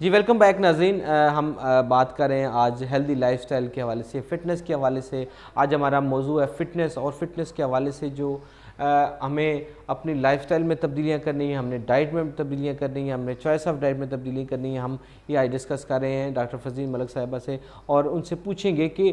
जी welcome back नाज़रीन। हम बात कर रहे हैं आज हेल्दी लाइफस्टाइल के हवाले से, फ़िटनेस के हवाले से। आज हमारा मौजू है फ़िटनेस, और फ़िटनेस के हवाले से जो हमें अपनी लाइफस्टाइल में तब्दीलियाँ करनी है, हमने डाइट में तब्दीलियाँ करनी है, हमने चॉइस ऑफ डाइट में तब्दीली करनी है। हम ये आज डिस्कस कर रहे हैं डॉक्टर फजील मलिक साहिबा से, और उनसे पूछेंगे कि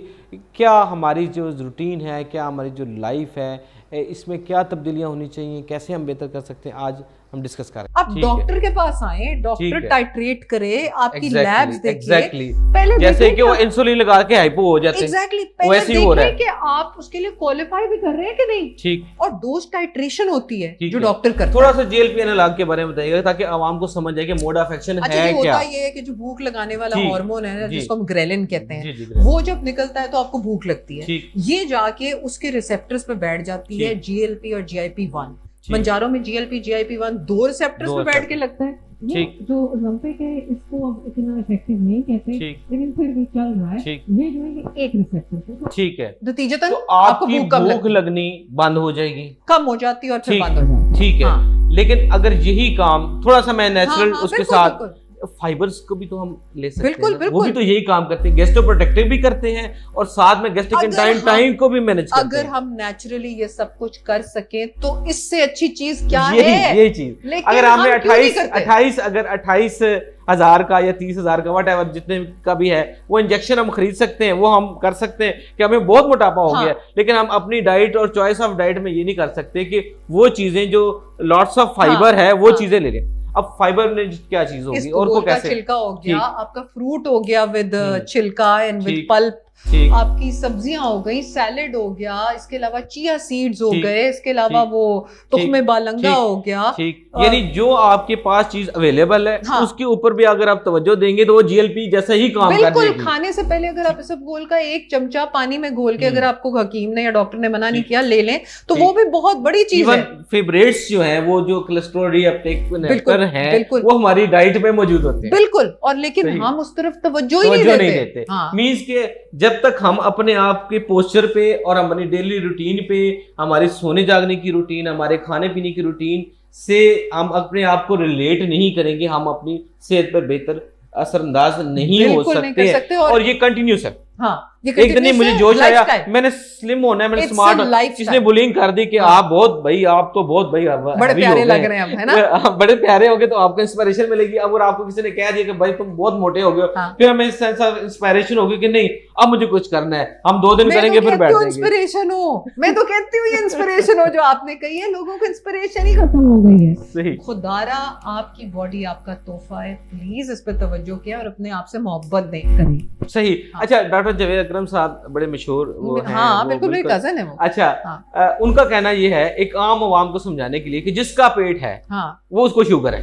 क्या हमारी जो रूटीन है, क्या हमारी जो लाइफ है, इसमें क्या तब्दीलियाँ होनी चाहिए, कैसे हम बेहतर कर सकते हैं, आज हम डिस्कस कर रहे हैं। आप डॉक्टर के पास आए, डॉक्टर टाइट्रेट करे, आपकी लैब्स देखे, एग्जैक्टली पहले जैसे कि वो इंसुलिन लगा के हाइपो हो जाते हैं, एग्जैक्टली पहले वैसे ही हो रहा है कि आप उसके लिए क्वालिफाई भी कर रहे हैं कि नहीं। ठीक, और डोज टाइट्रेशन होती है जो है। डॉक्टर करता थोड़ा है। सा जीएलपी लगा के बारे में बताइएगा ताकि आवाम को समझ जाए कि मोड ऑफ एक्शन अच्छा, है ये क्या। होता ये है कि जो भूख लगाने वाला जी, हार्मोन है जी, जिसको हम ग्रेलिन कहते हैं, जी, जी, वो जब निकलता है तो आपको भूख लगती है। ठीक, ये जाके उसके रिसेप्टर्स पे बैठ जाती है, ठीक, जीएलपी और जीआईपी-1। ठीक, मंजारों में जीएलपी जीआईपी-1 दो रिसेप्टर्स पे बैठ के लगता है। ठीक, जो ओलंपिक है इसको अब इतना इफेक्टिव नहीं कहते, ठीक, लेकिन फिर भी चल रहा है। ठीक, ये जो है ये एक रिसेप्टर पे ठीक है। नतीजतन तो आपको आपकी भूख कम भूख लगती है, लगनी बंद हो जाएगी, कम हो जाती है और फिर ठीक, बंद हो जाती है। ठीक है। हाँ। लेकिन अगर यही काम थोड़ा सा मैं नेचुरल हाँ, उसके बिल्कुल, साथ बिल्कुल। फाइबर्स को भी तो हम ले सकते बिल्कुल, हैं ना? वो बिल्कुल। भी तो यही काम करते हैं, गैस्ट्रो प्रोटेक्टिव भी करते हैं और साथ में गैस्ट्रिक अगर एंटाइन हम- टाइम को भी मैनेज करते अगर हैं। हम नेचुरली ये सब कुछ कर सके तो इससे अच्छी चीज क्या यही है। यही चीज, लेकिन अगर हमने हम क्यों नहीं 28 करते? 28 अगर 28,000 का या 30,000 का वट जितने का भी है वो इंजेक्शन हम खरीद सकते हैं, वो हम कर सकते हैं कि हमें बहुत मोटापा हो हाँ। गया, लेकिन हम अपनी डाइट और चॉइस ऑफ डाइट में ये नहीं कर सकते कि वो चीजें जो लॉट्स ऑफ फाइबर है वो चीजें ले लें। अब फाइबर में क्या चीज होगी और को इसबगोल का कैसे, छिलका हो गया, ठीक, आपका फ्रूट हो गया विद छिलका एंड विद ठीक, पल्प, ठीक, आपकी सब्जियां हो गई, सैलेड हो गया, इसके अलावा चिया सीड्स हो ठीक, गए, इसके अलावा ठीक, वो तुख्मे बालंगा ठीक, हो गया। ठीक, यानी जो आपके पास चीज अवेलेबल है हाँ। उसके ऊपर भी अगर आप तवज्जो देंगे तो वो जीएलपी जैसा ही काम कर बिल्कुल, देगी। खाने से पहले अगर आप इसबगोल का एक चमचा पानी में घोल के अगर आपको हकीम ने या डॉक्टर ने मना नहीं ठीक, किया ले लें तो ठीक। वो भी बहुत बड़ी चीज है। इवन फिब्रेट्स जो है वो जो कोलेस्ट्रॉल रीअपटेक बिल्कुल, है बिल्कुल। वो हमारी डाइट में मौजूद होते हैं, बिल्कुल, और लेकिन सही। हम उस तरफ तवज्जो ही तवज्जो नहीं नहीं देते। देते। हाँ। मींस के जब तक हम अपने आप के पोस्चर पे और हमारी डेली रूटीन पे, हमारे सोने जागने की रूटीन, हमारे खाने पीने की रूटीन से हम अपने आप को रिलेट नहीं करेंगे, हम अपनी सेहत पर बेहतर असरअंदाज नहीं हो बिल्कुल नहीं कर सकते सकते। हैं। और ये कंटिन्यूस है। हाँ, ये एक दिन ही मुझे जोश आया, मैंने स्लिम होना है, मैंने It's स्मार्ट, a lifestyle. किसने बुलिंग कर दी कि हाँ। आप बहुत भाई, आप तो बहुत भाई बड़े heavy प्यारे हो लग गए रहे हैं अब, है ना? आप बड़े प्यारे हो गए तो आपको इंस्पिरेशन मिलेगी। अब अगर आपको किसी ने कह दिया कि भाई तुम बहुत मोटे हो गए, हाँ। फिर हमें सेंस ऑफ इंस्पिरेशन होगी कि नहीं अब मुझे कुछ करना है, हम 2 दिन करेंगे फिर बैठ जाएंगे। इंस्पिरेशन हो, मैं तो कहती हूँ ये इंस्पिरेशन हो जो आपने कही है, लोगों को इंस्पिरेशन ही खत्म हो गई है। सही, खुदारा आपकी बॉडी आपका तोहफा है, प्लीज इस पे तवज्जो किया और अपने आप से मोहब्बत दें करें। सही। हाँ। अच्छा, डॉक्टर जावेद अकरम साहब बड़े मशहूर वो हैं, हाँ, वो बिल्कुल मेरे कजन है वो। अच्छा, हाँ। उनका कहना ये है एक आम आवाम को समझाने के लिए कि जिसका पेट है हाँ, वो उसको शुगर है,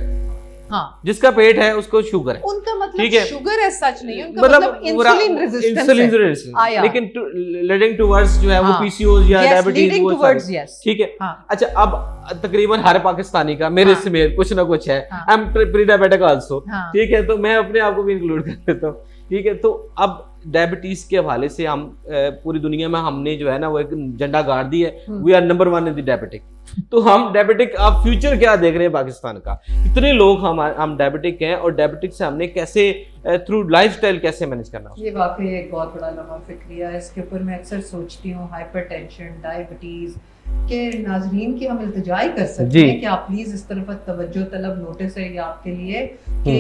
हाँ, जिसका पेट है उसको शुगर है। उनका ठीक मतलब है। शुगर है सच नहीं, उनका मतलब इंसुलिन रेजिस्टेंस आया। लेकिन लीडिंग टुवर्ड्स जो है वो हाँ। पीसीओएस या डायबिटीज, लीडिंग वो टुवर्ड्स सारी। यस। ठीक है। हाँ। अच्छा, अब तकरीबन हर पाकिस्तानी का मेरे हाँ। से मेरे कुछ ना कुछ है, हाँ। I am pre diabetic also. हाँ। ठीक है, तो मैं अपने आप को भी इंक्लूड कर देता हूँ। ठीक है, तो अब डायबिटीज के हवाले से हम पूरी दुनिया में हमने जो है ना वो एक झंडा गाड़ दी है, we are number 1 in the diabetic. तो हम डायबिटिक, आप फ्यूचर क्या देख रहे हैं पाकिस्तान का? कितने लोग हम डायबिटिक हैं और डायबिटिक से हमने कैसे थ्रू लाइफस्टाइल कैसे मैनेज करना? ये वाकई एक बहुत बड़ा लम्हा फिक्रिया है। इसके ऊपर मैं अक्सर सोचती हूँ, हाइपरटेंशन, डायबिटीज के नाजरीन की हम इल्तिजा ही कर सकते हैं कि आप प्लीज इस तरफ तवज्जो तलब नोटिस है ये आपके लिए कि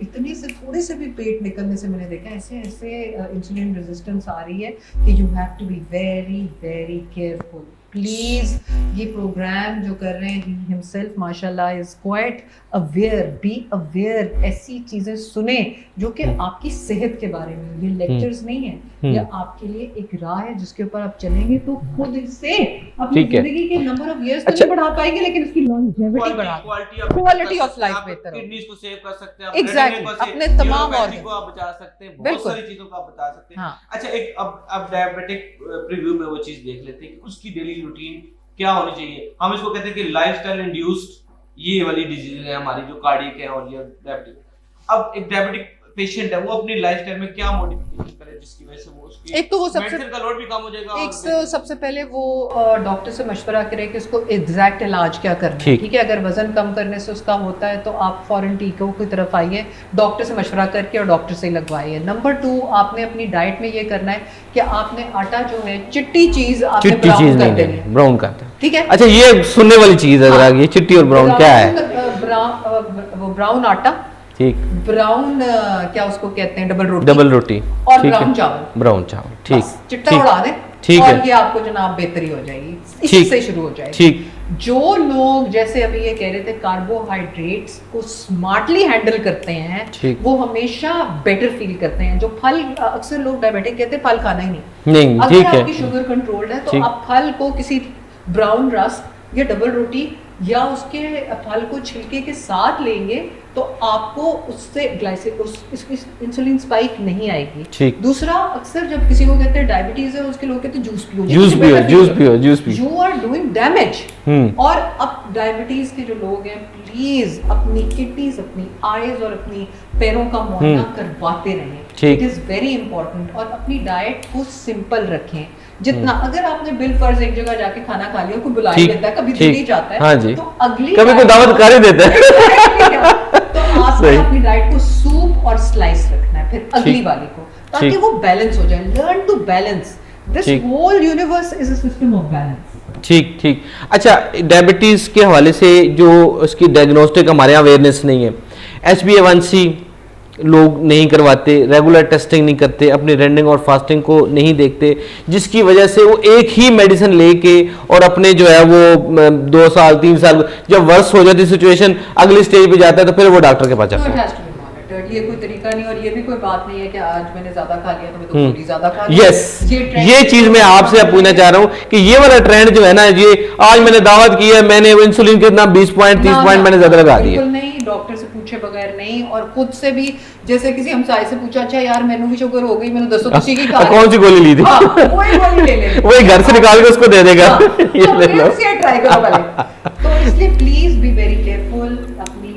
इतने से थोड़े से भी पेट निकलने से मैंने देखा ऐसे ऐसे इंसुलिन रेजिस्टेंस आ रही है कि you have to be very very careful. Please ये प्रोग्राम जो कर रहे हैं हिमसेल्फ माशाल्लाह is quite aware, be aware, ऐसी चीजें सुने जो कि आपकी सेहत के बारे में, ये लेक्चर्स नहीं है, ये आपके लिए एक राह है जिसके ऊपर आप चलेंगे तो खुद से अपनी जिंदगी के नंबर ऑफ इयर्स तो नहीं बढ़ा पाएंगे लेकिन उसकी लॉन्जेविटी बढ़ा, क्वालिटी ऑफ लाइफ बेहतर, किडनीज को सेव कर सकते हैं, एग्जैक्टली, अपने तमाम ऑर्गन को आप बचा सकते हैं, बहुत सारी चीजों को आप बचा सकते हैं। हाँ। अच्छा, एक अब डायबिटिक प्रीव्यू में वो चीज देख लेते हैं कि उसकी डेली रूटीन क्या होनी चाहिए। हम इसको कहते हैं कि लाइफस्टाइल इंड्यूस्ड ये वाली डिजीज है हमारी जो कार्डियक है और ये डायबिटिक। अब एक डायबिटिक पेशेंट है वो अपनी लाइफस्टाइल में क्या मॉडिफिकेशन करे जिसकी वजह से वो उसकी एक तो वो सबसे मेडिसिन का लोड भी कम हो जाएगा, एक तो सबसे पहले वो डॉक्टर से मशवरा करे कि उसको एग्जैक्ट इलाज क्या करना है, ठीक है। अगर वजन कम करने से उसका होता है तो आप फॉरेन टीकों की तरफ आइए, डॉक्टर से मशवरा करके और डॉक्टर से लगवाइए। नंबर 2, आपने अपनी डाइट में ये करना है कि आपने आटा जो है चिट्टी चीज आपने ब्राउन कर देनी है, ब्राउन करते हैं, ठीक है। अच्छा ये सुनने वाली चीज है जरा, ये चिट्टी और ब्राउन क्या है? वो ब्राउन आटा, ठीक, ब्राउन क्या उसको कहते हैं, डबल रोटी और और ब्राउन चावल, ठीक, चिट्टा उड़ा दें, ठीक और है, ये आपको जनाब बेहतरी हो जाएगी, इससे शुरू हो जाएगी। ठीक। जो लोग जैसे अभी ये कह रहे थे कार्बोहाइड्रेट्स को स्मार्टली हैंडल करते हैं, वो हमेशा बेटर फील करते हैं। जो फल, अक्सर लोग डायबिटिक कहते हैं फल खाना ही नहीं, अगर आपकी शुगर कंट्रोल्ड है तो आप फल को किसी ब्राउन रस्क या डबल रोटी या उसके फल को छिलके के साथ लेंगे तो आपको उससे इंसुलिन स्पाइक नहीं आएगी। दूसरा, अक्सर जब किसी को कहते हैं डायबिटीज है, उसके लोग कहते हैं जूस पियो, यू आर डूइंग डैमेज। और अब डायबिटीज के जो लोग हैं, प्लीज अपनी किडनीज, अपनी आईज और अपनी पैरों का मुआयना करवाते रहें, इट इज वेरी इंपॉर्टेंट। और अपनी डाइट को सिंपल रखें जितना। अगर आपने बिल फर्ज एक जगह जाके खाना खा लिया, कोई बुला ही लेता है, कभी दिल्ली जाता है, हाँ जी, तो अगली कभी कोई दावत कर ही देता है तो आपने अपनी डाइट को सूप और स्लाइस रखना है फिर अगली वाली को, ताकि वो बैलेंस हो जाए। Learn to balance, this whole universe is a system of balance. ठीक। अच्छा, डायबिटीज के हवाले से जो उसकी डायग्नोस्टिक हमारे यहाँ अवेयरनेस नहीं है, HbA1c लोग नहीं करवाते, रेगुलर टेस्टिंग नहीं करते, अपनी रनिंग और फास्टिंग को नहीं देखते, जिसकी वजह से वो एक ही मेडिसिन लेके और अपने जो है वो 2 साल 3 साल जब वर्स हो जाती सिचुएशन, अगली स्टेज पे जाता है तो फिर वो डॉक्टर के पास जाता है। ये कोई तरीका नहीं, और ये भी कोई बात नहीं है कि आज मैंने ज्यादा खा लिया तो मैं तो थोड़ी ज्यादा खा लिया। ये चीज मैं आपसे पूछना चाह रहा हूँ कि ये वाला ट्रेंड जो है ना, ये आज मैंने दावत की है, मैंने इंसुलिन कितना 20 पॉइंट 30 पॉइंट मैंने ज्यादा लगा दिया। नहीं, डॉक्टर से पूछे बगैर नहीं, और खुद से भी जैसे किसी हमसाये से पूछा, अच्छा यार मैंने भी शुगर हो गई, मैंने दसो किसी की कौन सी गोली ली थी, वही गोली ले ले, वही घर से निकाल के उसको दे देगा, ये ले लो, ट्राई करो पहले। तो इसलिए प्लीज बी वेरी केयरफुल, अपनी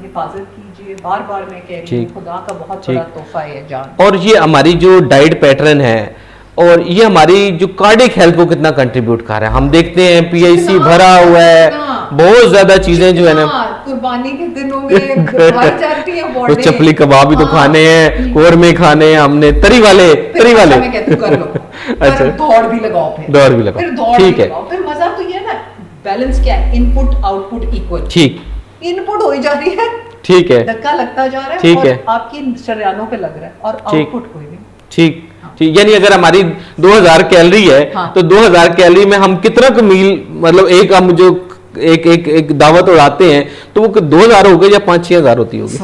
हिफाजत कीजिए। बार-बार मैं कह रही हूँ, खुदा का बहुत बड़ा तोहफा है जान। और ये हमारी जो डाइट पैटर्न है और ये हमारी जो कार्डिक हेल्थ को कितना कंट्रीब्यूट कर रहा है, हम देखते हैं PIC भरा हुआ है, बहुत ज्यादा चीजें जो है ना, कुर्बानी के दिनों में भर जाती है बॉडी। चपली कबाब भी तो खाने हैं, कोरमे खाने हैं हमने, तरी वाले मैं कहती हूं कर लो, अच्छा, दौड़ भी लगाओ, फिर दौड़ ठीक है। फिर मजा तो ये है ना, बैलेंस क्या है, इनपुट आउटपुट इक्वल, ठीक, इनपुट हो जा रही है, ठीक है, धक्का लगता जा रहा है, ठीक है, आपकी शरियानों पे लग रहा है, और आउटपुट कोई नहीं, ठीक। यानी अगर हमारी 2000 कैलोरी है, तो 2000 कैलोरी में हम कितना का मील, मतलब एक हम जो एक दावत उड़ाते हैं तो वो 2000 हो गए या 5-6 हजार होती होगी।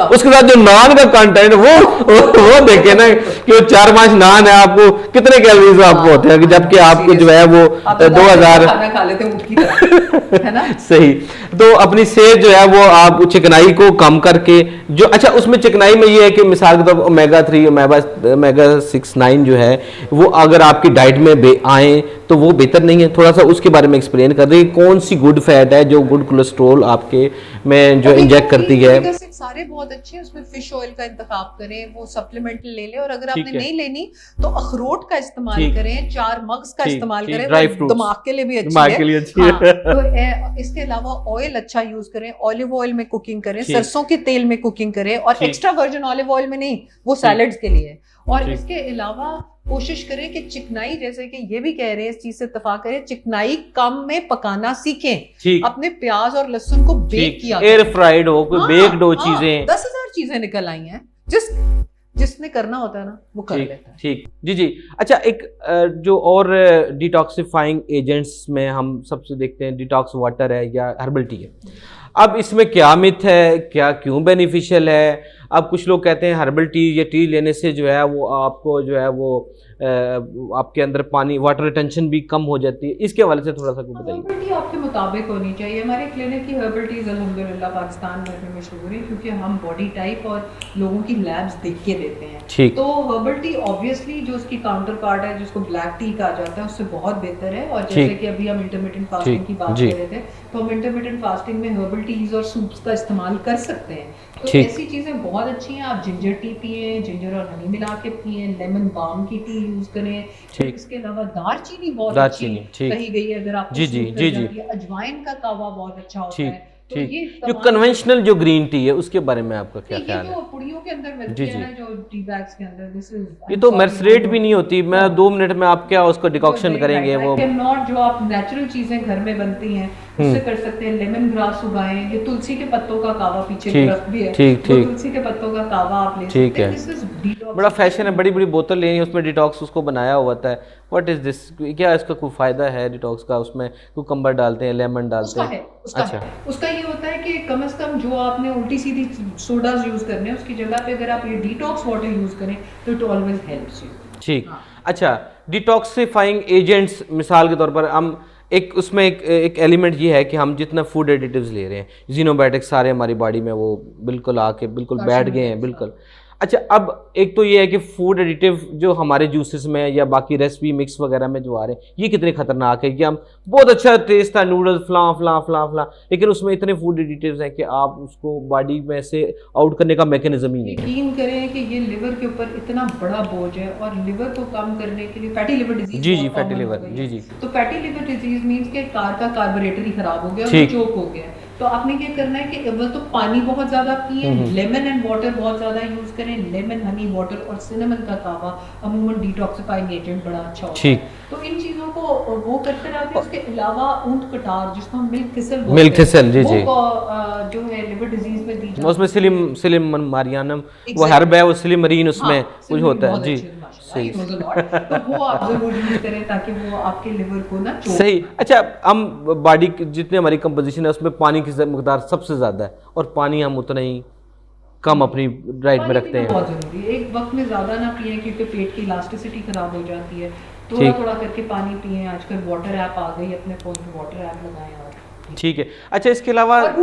उसके साथ जो नान का कंटेंट वो देखे ना कि वो 4-5 नान है, आपको कितने कैलोरीज आपको होते हैं, जबकि आपको जो है वो 2000 खा लेते है ना। सही। तो अपनी सेहत जो है वो आप चिकनाई को कम करके जो, अच्छा उसमें चिकनाई में ये है कि मिसाल के तौर पर omega-3 omega-6-9 जो है वो अगर आपकी डाइट में आए तो वो बेहतर नहीं है। थोड़ा सा उसके बारे में एक्सप्लेन कर दें, कौन सी गुड फैट है जो गुड कोलेस्ट्रोल आपके में जो इंजेक्ट करती है। सारे बहुत अच्छे हैं, उसमें फिश ऑयल का इंतखाब करें, वो सप्लीमेंट ले लें, और अगर आपने नहीं लेनी तो अखरोट का इस्तेमाल करें, 4 मग्स का इस्तेमाल करें, दिमाग के लिए भी अच्छी है। तो इसके अलावा ऑयल अच्छा यूज करें, ऑलिव ऑयल में कुकिंग करें, सरसों के तेल में कुकिंग करें, और एक्स्ट्रा वर्जिन ऑलिव ऑयल में नहीं, वो सैलेड्स के लिए। और इसके अलावा कोशिश करें कि चिकनाई, जैसे कि ये भी कह रहे हैं, इस चीज से इत्तेफाक करें, चिकनाई कम में पकाना सीखें, अपने प्याज और लहसुन को बेक किया, एयर फ्राइड हो, कोई बेक्ड हो चीजें, 10,000 चीजें निकल आई हैं, जिसने करना होता है ना वो कर लेता है। ठीक जी। अच्छा, एक जो और डिटॉक्सिफाइंग एजेंट्स में हम सबसे देखते हैं, डिटॉक्स वाटर है या हर्बल टी है। अब इसमें क्या मिथ है, क्या क्यों बेनिफिशियल है? अब कुछ लोग कहते हैं हर्बल टी या टी लेने से जो है वो आपको जो है वो आपके अंदर पानी वाटर रिटेंशन भी कम हो जाती है, इसके हवाले से थोड़ा सा कुछ बताइए। हर्बल टी आपके मुताबिक होनी चाहिए। हमारे क्लिनिक की हर्बल टीज अल्हम्दुलिल्लाह पाकिस्तान में भी मशहूर है, क्योंकि हम बॉडी टाइप और लोगों की लैब्स देख के देते हैं। ठीक। तो हर्बल टी ऑब्वियसली जो उसकी काउंटर पार्ट है, जिसको ब्लैक टी कहा जाता है, उससे बहुत बेहतर है। और जैसे कि अभी हम इंटरमिटेंट फास्टिंग की बात कर रहे थे, तो हम इंटरमिटेंट फास्टिंग में हर्बल टीज और सूप्स का इस्तेमाल कर सकते हैं। तो ठीक। ऐसी चीज़ें बहुत अच्छी हैं। आप जिंजर टी पिए, जिंजर और हनी मिला के पिए, लेमन बाम की टी यूज़ करें। ठीक। इसके अलावा दालचीनी बहुत दालचीनी, अच्छी ठीक। कही गई है, अगर आपको जी, जी, सूट जी, कर जी। जाती है। अजवाइन का कावा बहुत अच्छा होता ठीक, है। तो ठीक। ये जो तमाम कन्वेंशनल जो ग्रीन टी है उसके बारे में आपका क्या ये ख्याल जो है? पुड़ियों के अंदर जी, मिलती है जी। ना, जो टी बैग्स के अंदर, दिस इज ये तो मर्सरेट भी नहीं होती, मैं 2 मिनट में आप क्या उसको डिकॉक्शन करेंगे वो। कैन नॉट, जो आप नेचुरल चीजें घर में बनती हैं उससे कर सकते हैं। लेमन ग्रास उगाएं, ये तुलसी के पत्तों का कावा, पीछे ठीक, दरख्त भी है, ठीक, वो ठीक। तुलसी के पत्तों का कावा आप ले ठीक सकते हैं। है। This is detox. बड़ा फैशन है, बड़ी बड़ी बोतल लेनी, उसमें डिटॉक्स उसको बनाया हुआ होता है। What is this? क्या इसका कोई फ़ायदा है डिटॉक्स का? उसमें कुकम्बर डालते हैं, लेमन डालते उसका हैं? है, उसका अच्छा। है। उसका ये होता है कि कम से कम जो आपने उल्टी सीधी सोडाज यूज करने हैं उसकी जगह पे अगर आप ये डिटॉक्स वाटर यूज करें तो इट ऑलवेज हेल्प्स यू। ठीक। हाँ। अच्छा, डिटॉक्सिफाइंग एजेंट्स, मिसाल के तौर पर हम एक उसमें एक एलिमेंट ये है कि हम जितना फूड एडिटिव्स ले रहे हैं, जीनोबायोटिक्स सारे हमारी बॉडी में वो बिल्कुल आके बिल्कुल बैठ गए हैं, बिल्कुल। अच्छा, अब एक तो ये है कि फूड एडिटिव जो हमारे जूसेस में या बाकी रेसिपी मिक्स वगैरह में जो आ रहे हैं, ये कितने खतरनाक है कि हम बहुत अच्छा टेस्ट था नूडल्स फलां फलां फलां फलां, लेकिन उसमें इतने फूड एडिटिव्स हैं कि आप उसको बॉडी में से आउट करने का मैकेनिज्म ही नहीं है। यकीन करें कि ये लिवर के ऊपर इतना बड़ा बोझ है, और लिवर को कम करने के लिए फैटी लिवर डिजीज, जी, जी, फैटी लिवर, जी, जी। तो फैटी लिवर डिजीज मींस कि कार का कार्बोरेटर ही खराब हो गया और ठीक। चोक हो गया। तो आपने क्या करना है कि अव्वल तो पानी बहुत ज्यादा पिए, लेमन एंड वाटर बहुत ज्यादा यूज करें। लेमन, हनी, वाटर और सिनेमन का कावा अमूमन डिटॉक्सिफाइंग एजेंट बड़ा अच्छा होता ठीक। है। तो इन चीजों को वो करते रहते हैं। उसके अलावा ऊंट कटार, जिसको हम मिल्क थिसल बोलते हैं, मिल्क थिसल, जी, जी। वो जो है लिवर डिजीज में दी जाती है। उसमें सिलिम मारियानम वो Exactly. हर्ब है, वो सिलिमरीन उसमें हाँ, कुछ सिलिमरीन होता है बहुत जी। अच्छे हैं, माशाल्लाह, सही, he knows a lot। तो वो आप जरूर यूज करें ताकि वो आपके लिवर को ना चोट सही। अच्छा, हम बॉडी जितने हमारी कंपोजिशन है उसमें पानी की मकदार सबसे ज़्यादा है, और पानी हम उतना ही कम अपनी डाइट में पानी रखते पीना हैं। बहुत जरूरी है। एक वक्त में ज्यादा ना पिए क्योंकि पेट की इलास्टिसिटी खराब हो जाती है। थोड़ा ठीक। थोड़ा करके पानी पिए। आजकल वाटर ऐप आ गई, अपने फोन में वाटर ऐप लगाएं और ठीक है। अच्छा, इसके अलावा और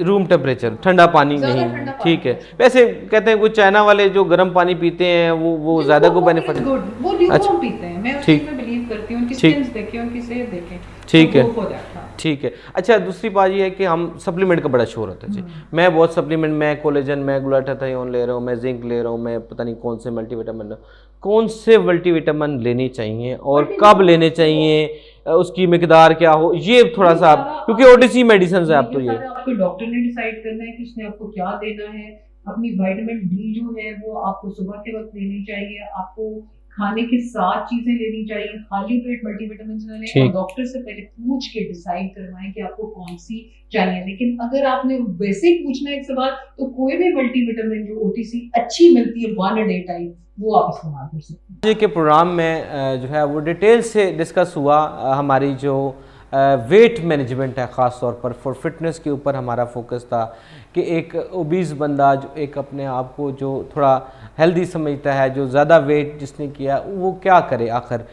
रूम टेम्परेचर ठंडा पानी ज़्यादा नहीं, ठंडा पानी ठीक है। नहीं। वैसे कहते हैं कुछ चाइना वाले जो गर्म पानी पीते हैं वो ज़्यादा को बेनिफिट। गुड, वो ल्यूकवार्म अच्छा। पीते हैं। मैं उस ठीक। चीज में बिलीव करती हूं। उनकी ठीक। स्किन्स देखें, उनकी सेहत देखें। ठीक तो है। go for that, हाँ। ठीक है। अच्छा, दूसरी बात ये है कि हम सप्लीमेंट का बड़ा शोर होता है जी। मैं बहुत सप्लीमेंट, मैं कोलेजन, मैं ग्लूटाथियोन ले रहा हूँ, मैं जिंक ले रहा हूँ, मैं पता नहीं कौन से मल्टीविटामिन, कौन से मल्टीविटामिन लेने चाहिए और कब लेने चाहिए, उसकी मिकदार क्या हो, ये थोड़ा सा आप, क्योंकि ओटीसी मेडिसिन है आप तो ये। आपको डॉक्टर ने डिसाइड करना है कि उसने आपको क्या देना है। अपनी विटामिन डी जो है वो आपको सुबह के वक्त लेनी चाहिए। आपको खाने के साथ चीजें लेनी चाहिए। खाली पेट मल्टीविटामिन ना लें, और डॉक्टर से पहले पूछ के डिसाइड करवाएं कि आपको कौन सी चाहिए। लेकिन अगर आपने वैसे ही पूछना है एक सवाल, तो कोई भी मल्टीविटामिन जो ओटीसी अच्छी मिलती है 1 डे टाइम, वो आप इस्तेमाल कर सकते हैं। आज के प्रोग्राम में जो है वो डिटेल से डिस्कस हुआ। हमारी जो वेट मैनेजमेंट है, ख़ास तौर पर फॉर फिटनेस के ऊपर हमारा फोकस था कि एक ओबीज़ बंदा जो एक अपने आप को जो थोड़ा हेल्दी समझता है, जो ज़्यादा वेट जिसने किया, वो क्या करे आखिर।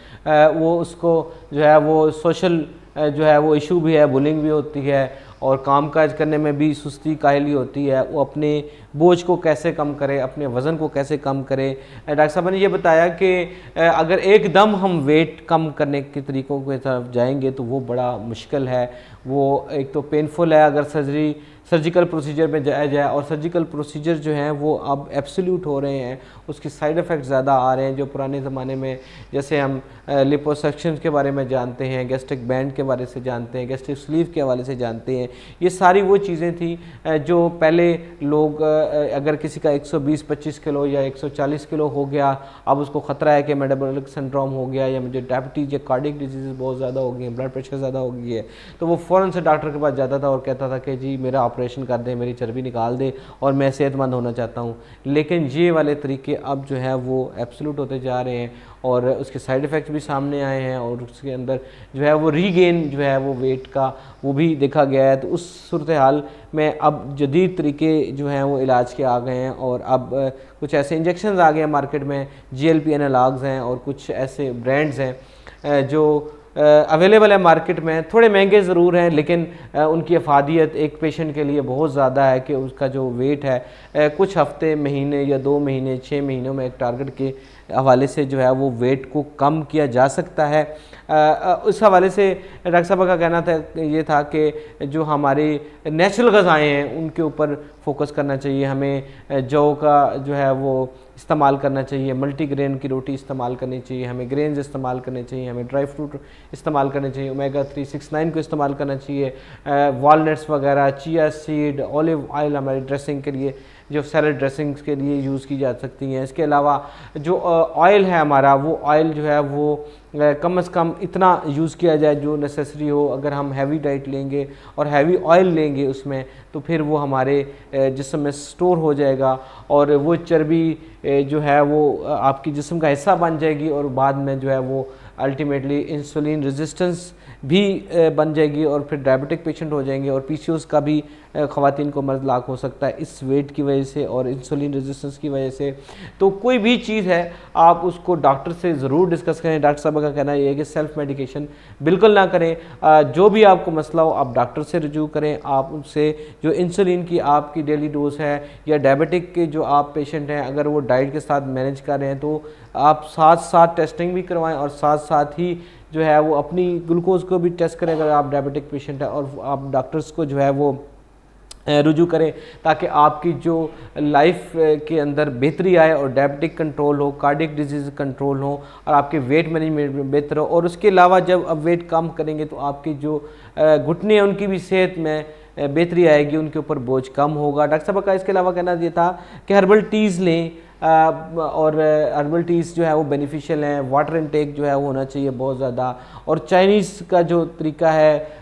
वो उसको जो है वो सोशल जो है वो इशू भी है, बुलिंग भी होती है, और कामकाज करने में भी सुस्ती काहली होती है। वो अपने बोझ को कैसे कम करे, अपने वज़न को कैसे कम करे। डॉक्टर साहब ने ये बताया कि अगर एकदम हम वेट कम करने के तरीक़ों की तरफ जाएंगे तो वो बड़ा मुश्किल है। वो एक तो पेनफुल है अगर सर्जिकल प्रोसीजर में जाया जाए, और सर्जिकल प्रोसीजर जो हैं वो अब एब्सोल्यूट हो रहे हैं, उसके साइड इफ़ेक्ट ज़्यादा आ रहे हैं। जो पुराने ज़माने में जैसे हम लिपोसक्शन के बारे में जानते हैं, गैस्ट्रिक बैंड के बारे से जानते हैं, गैस्ट्रिक स्लीव के हवाले से जानते हैं, ये सारी वो चीज़ें थी जो पहले लोग अगर किसी का 120-25 किलो या 140 किलो हो गया, अब उसको ख़तरा है कि मेटाबॉलिक सिंड्रोम हो गया, या मुझे डायबिटीज़ या कार्डियक डिजीज़ बहुत ज़्यादा हो गई हैं, ब्लड प्रेशर ज़्यादा हो गई है, तो वो फ़ौरन से डॉक्टर के पास जाता था और कहता था कि जी मेरा ऑपरेशन कर दे, मेरी चर्बी निकाल दे और मैं सेहतमंद होना चाहता हूँ। लेकिन ये वाले तरीके अब जो है वो एब्सोल्यूट होते जा रहे हैं, और उसके साइड इफ़ेक्ट्स भी सामने आए हैं, और उसके अंदर जो है वो रीगेन जो है वो वेट का वो भी देखा गया है। तो उस सूरत हाल में अब जदीद तरीके जो हैं वो इलाज के आ गए हैं, और अब कुछ ऐसे इंजेक्शन आ गए हैं मार्केट में, GLP एनालॉग्स हैं, और कुछ ऐसे ब्रांड्स हैं जो अवेलेबल है मार्केट में, थोड़े महंगे ज़रूर हैं, लेकिन उनकी अफादियत एक पेशेंट के लिए बहुत ज़्यादा है कि उसका जो वेट है कुछ हफ्ते, महीने या 2 महीने, 6 महीनों में एक टारगेट के हवाले से जो है वो वेट को कम किया जा सकता है। उस हवाले से डॉक्टर साहब का कहना था ये था कि जो हमारी नेचुरल ग़िज़ाएँ हैं उनके ऊपर फोकस करना चाहिए, हमें जौ का जो है वो इस्तेमाल करना चाहिए, मल्टीग्रेन की रोटी इस्तेमाल करनी चाहिए, हमें ग्रेन्स इस्तेमाल करने चाहिए, हमें ड्राई फ्रूट इस्तेमाल करने चाहिए, ओमेगा 3, 6, 9 को इस्तेमाल करना चाहिए, वॉलनट्स वगैरह, चिया सीड, ऑलिव ऑयल हमारी ड्रेसिंग के लिए, जो सैलड ड्रेसिंग्स के लिए यूज़ की जा सकती हैं। इसके अलावा जो ऑयल है हमारा, वो ऑयल जो है वो कम से कम इतना यूज़ किया जाए जो नेसेसरी हो। अगर हम हैवी डाइट लेंगे और हैवी ऑयल लेंगे उसमें, तो फिर वो हमारे जिस्म में स्टोर हो जाएगा और वो चर्बी जो है वो आपकी जिस्म का हिस्सा बन जाएगी और बाद में जो है वो अल्टीमेटली इंसुलिन रेजिस्टेंस भी बन जाएगी और फिर डायबिटिक पेशेंट हो जाएंगे और पीसीओएस का भी ख़वातीन को मर्द लाक हो सकता है इस वेट की वजह से और इंसुलिन रेजिस्टेंस की वजह से। तो कोई भी चीज़ है आप उसको डॉक्टर से ज़रूर डिस्कस करें। डॉक्टर साहब का कहना है कि सेल्फ मेडिकेशन बिल्कुल ना करें। जो भी आपको मसला हो आप डॉक्टर से रजू करें, आप उनसे जो इंसुलिन की आपकी डेली डोज है या डायबिटिक के जो आप पेशेंट हैं अगर वो डाइट के साथ मैनेज कर रहे हैं तो आप साथ साथ टेस्टिंग भी करवाएं और साथ साथ ही जो है वो अपनी ग्लूकोज को भी टेस्ट करें अगर आप डायबिटिक पेशेंट है, और आप डॉक्टर्स को जो है वो रुजू करें ताकि आपकी जो लाइफ के अंदर बेहतरी आए और डायबिटिक कंट्रोल हो, कार्डियक डिजीज़ कंट्रोल हो और आपके वेट मैनेजमेंट बेहतर हो। और उसके अलावा जब अब वेट कम करेंगे तो आपकी जो घुटने हैं उनकी भी सेहत में बेहतरी आएगी, उनके ऊपर बोझ कम होगा। डॉक्टर साहब का इसके अलावा कहना ये था कि हर्बल टीज़ लें और हर्बल टीज़ जो है वो बेनिफिशियल हैं। वाटर इनटेक जो है वो होना चाहिए बहुत ज़्यादा। और चाइनीज़ का जो तरीका है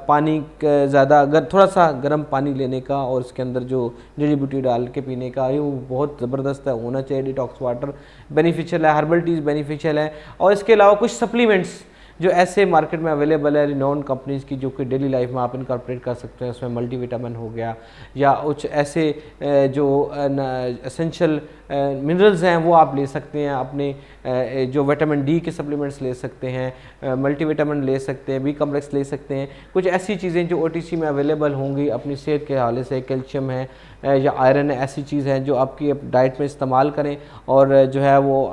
पानी ज़्यादा अगर थोड़ा सा गर्म पानी लेने का और उसके अंदर जो जड़ी बूटी डाल के पीने का, ये वो बहुत ज़बरदस्त है, होना चाहिए। डिटॉक्स वाटर बेनिफिशियल है, हर्बल टीज़ बेनिफिशियल है। और इसके अलावा कुछ सप्लीमेंट्स जो ऐसे मार्केट में अवेलेबल है रिनोन कंपनीज़ की जो कि डेली लाइफ में आप इनकॉर्पोरेट कर सकते हैं। उसमें मल्टीविटामिन हो गया या कुछ ऐसे जो एसेंशियल मिनरल्स हैं वो आप ले सकते हैं। अपने जो विटामिन डी के सप्लीमेंट्स ले सकते हैं, मल्टीविटामिन ले सकते हैं, बी कॉम्प्लेक्स ले सकते हैं। कुछ ऐसी चीज़ें जो ओटीसी में अवेलेबल होंगी अपनी सेहत के हवाले से, कैल्शियम है या आयरन है, ऐसी चीज़ हैं जो आपकी डाइट में इस्तेमाल करें और जो है वो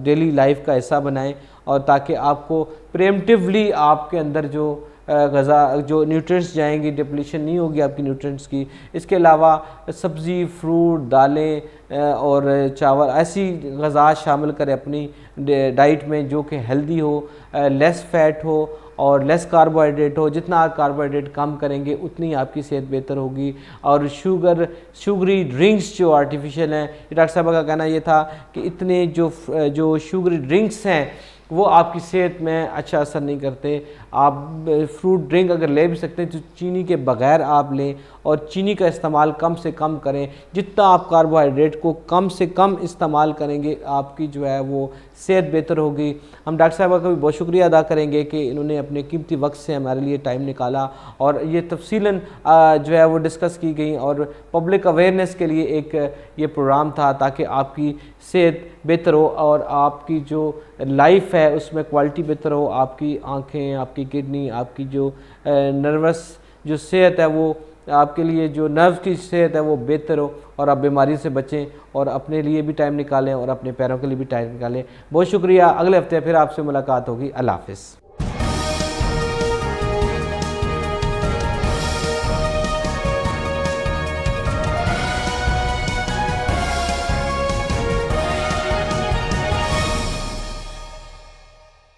डेली लाइफ का हिस्सा बनाएं और ताकि आपको प्रेम्पटिवली आपके अंदर जो ग़ज़ा जो न्यूट्रिएंट्स जाएंगी, डिप्लीशन नहीं होगी आपकी न्यूट्रिएंट्स की। इसके अलावा सब्ज़ी, फ्रूट, दालें और चावल ऐसी ग़ज़ा शामिल करें अपनी डाइट में जो कि हेल्दी हो, लेस फैट हो और लेस कार्बोहाइड्रेट हो। जितना आप कार्बोहाइड्रेट कम करेंगे उतनी आपकी सेहत बेहतर होगी। और शुगरी ड्रिंक्स जो आर्टिफिशियल हैं, डॉक्टर साहब का कहना ये था कि इतने जो शुगरी ड्रिंक्स हैं वो आपकी सेहत में अच्छा असर नहीं करते। आप फ्रूट ड्रिंक अगर ले भी सकते हैं तो चीनी के बगैर आप लें और चीनी का इस्तेमाल कम से कम करें। जितना आप कार्बोहाइड्रेट को कम से कम इस्तेमाल करेंगे आपकी जो है वो सेहत बेहतर होगी। हम डॉक्टर साहब का भी बहुत शुक्रिया अदा करेंगे कि इन्होंने अपने कीमती वक्त से हमारे लिए टाइम निकाला और ये तफसीलन जो है वो डिस्कस की गई और पब्लिक अवेयरनेस के लिए एक ये प्रोग्राम था ताकि आपकी सेहत बेहतर हो और आपकी जो लाइफ है उसमें क्वालिटी बेहतर हो। आपकी आँखें, आपकी किडनी, आपकी जो नर्वस जो सेहत है वो आपके लिए जो नर्व की सेहत है वो बेहतर हो और आप बीमारी से बचें और अपने लिए भी टाइम निकालें और अपने पैरों के लिए भी टाइम निकालें। बहुत शुक्रिया। अगले हफ्ते फिर आपसे मुलाकात होगी। अल्लाह हाफ़िज़।